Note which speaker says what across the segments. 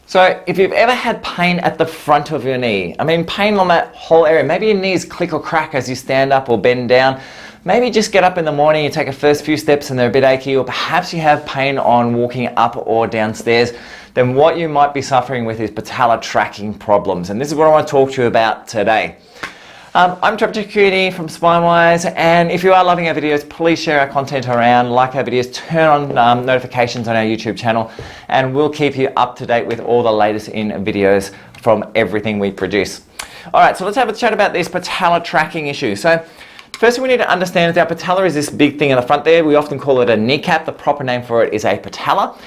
Speaker 1: So if you've ever had pain at the front of your knee, I mean pain on that whole area, maybe your knees click or crack as you stand up or bend down, maybe just get up in the morning, you take a first few steps and they're a bit achy, or perhaps you have pain on walking up or downstairs, then what you might be suffering with is patellar tracking problems. And this is what I want to talk to you about today. I'm Dr. Cooney from SpineWise, and if you are loving our videos, please share our content around, like our videos, turn on notifications on our YouTube channel, and we'll keep you up to date with all the latest in videos from everything we produce. All right, so let's have a chat about this patellar tracking issue. So first thing we need to understand is our patella is this big thing in the front there. We often call it a kneecap. The proper name for it is a patella.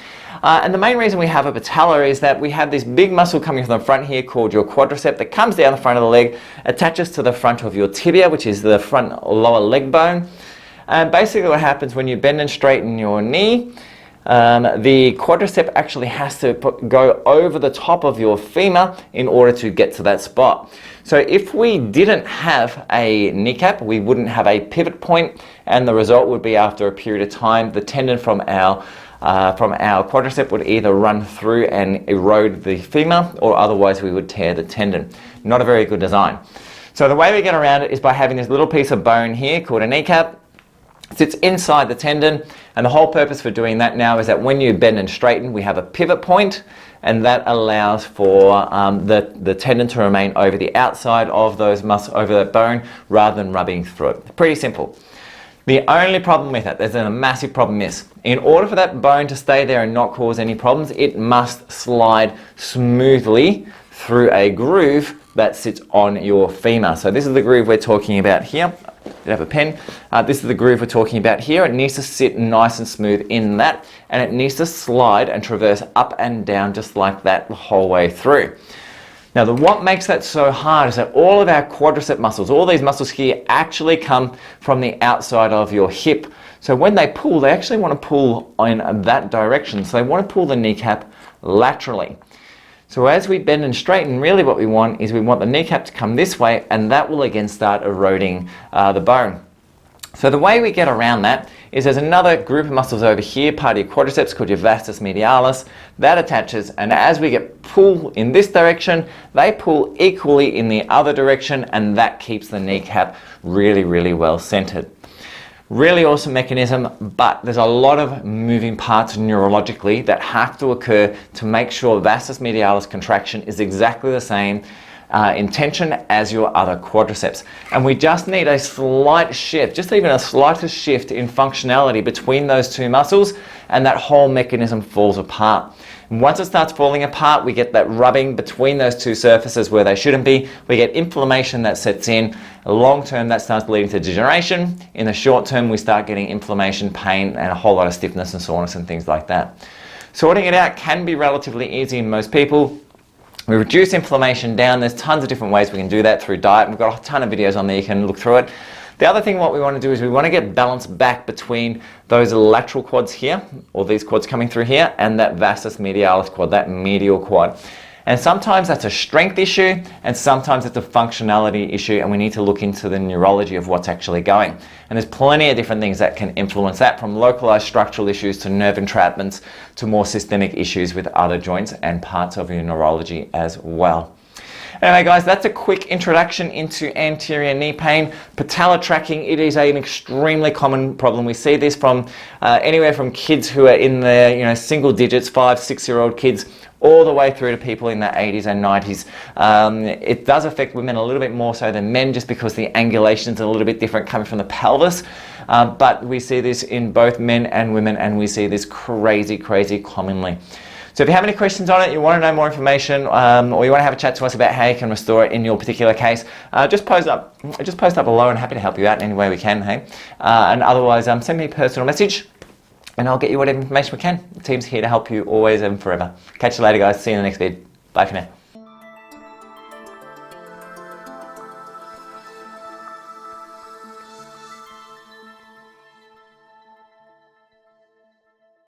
Speaker 1: And the main reason we have a patella is that we have this big muscle coming from the front here called your quadricep that comes down the front of the leg, attaches to the front of your tibia, which is the front lower leg bone. And basically what happens when you bend and straighten your knee, the quadricep actually has to go over the top of your femur in order to get to that spot. So if we didn't have a kneecap, we wouldn't have a pivot point, and the result would be after a period of time, the tendon from our quadricep would either run through and erode the femur, or otherwise we would tear the tendon. Not a very good design. So the way we get around it is by having this little piece of bone here called a kneecap. It sits inside the tendon, and the whole purpose for doing that now is that when you bend and straighten, we have a pivot point, and that allows for the tendon to remain over the outside of those muscles, over that bone, rather than rubbing through it. Pretty simple. The only problem with it, there's a massive problem, is in order for that bone to stay there and not cause any problems, it must slide smoothly through a groove that sits on your femur. So this is the groove we're talking about here. You have a pen. This is the groove we're talking about here. It needs to sit nice and smooth in that, and it needs to slide and traverse up and down just like that the whole way through. Now, what makes that so hard is that all of our quadricep muscles, all these muscles here, actually come from the outside of your hip. So when they pull, they actually want to pull in that direction. So they want to pull the kneecap laterally. So as we bend and straighten, really what we want is we want the kneecap to come this way, and that will again start eroding the bone. So the way we get around that is there's another group of muscles over here, part of your quadriceps, called your vastus medialis, that attaches, and as we get pull in this direction, they pull equally in the other direction, and that keeps the kneecap really, really well centered. Really awesome mechanism, but there's a lot of moving parts neurologically that have to occur to make sure vastus medialis contraction is exactly the same in tension as your other quadriceps. And we just need a slight shift, just even a slightest shift in functionality between those two muscles, and that whole mechanism falls apart. And once it starts falling apart, we get that rubbing between those two surfaces where they shouldn't be. We get inflammation that sets in. Long term, that starts leading to degeneration. In the short term, we start getting inflammation, pain, and a whole lot of stiffness and soreness and things like that. Sorting it out can be relatively easy in most people. We reduce inflammation down. There's tons of different ways we can do that through diet. We've got a ton of videos on there, you can look through it. The other thing what we want to do is we want to get balance back between those lateral quads here, or these quads coming through here, and that vastus medialis quad, that medial quad. And sometimes that's a strength issue, and sometimes it's a functionality issue, and we need to look into the neurology of what's actually going. And there's plenty of different things that can influence that, from localized structural issues to nerve entrapments to more systemic issues with other joints and parts of your neurology as well. Anyway guys, that's a quick introduction into anterior knee pain. Patellar tracking, it is an extremely common problem. We see this from anywhere from kids who are in their single digits, 5, 6-year-old kids, all the way through to people in their 80s and 90s. It does affect women a little bit more so than men, just because the angulation is a little bit different coming from the pelvis. But we see this in both men and women, and we see this crazy commonly. So if you have any questions on it, you want to know more information, or you want to have a chat to us about how you can restore it in your particular case, just post up below, and happy to help you out in any way we can, hey? And otherwise, send me a personal message, and I'll get you whatever information we can. The team's here to help you always and forever. Catch you later, guys. See you in the next vid. Bye for now.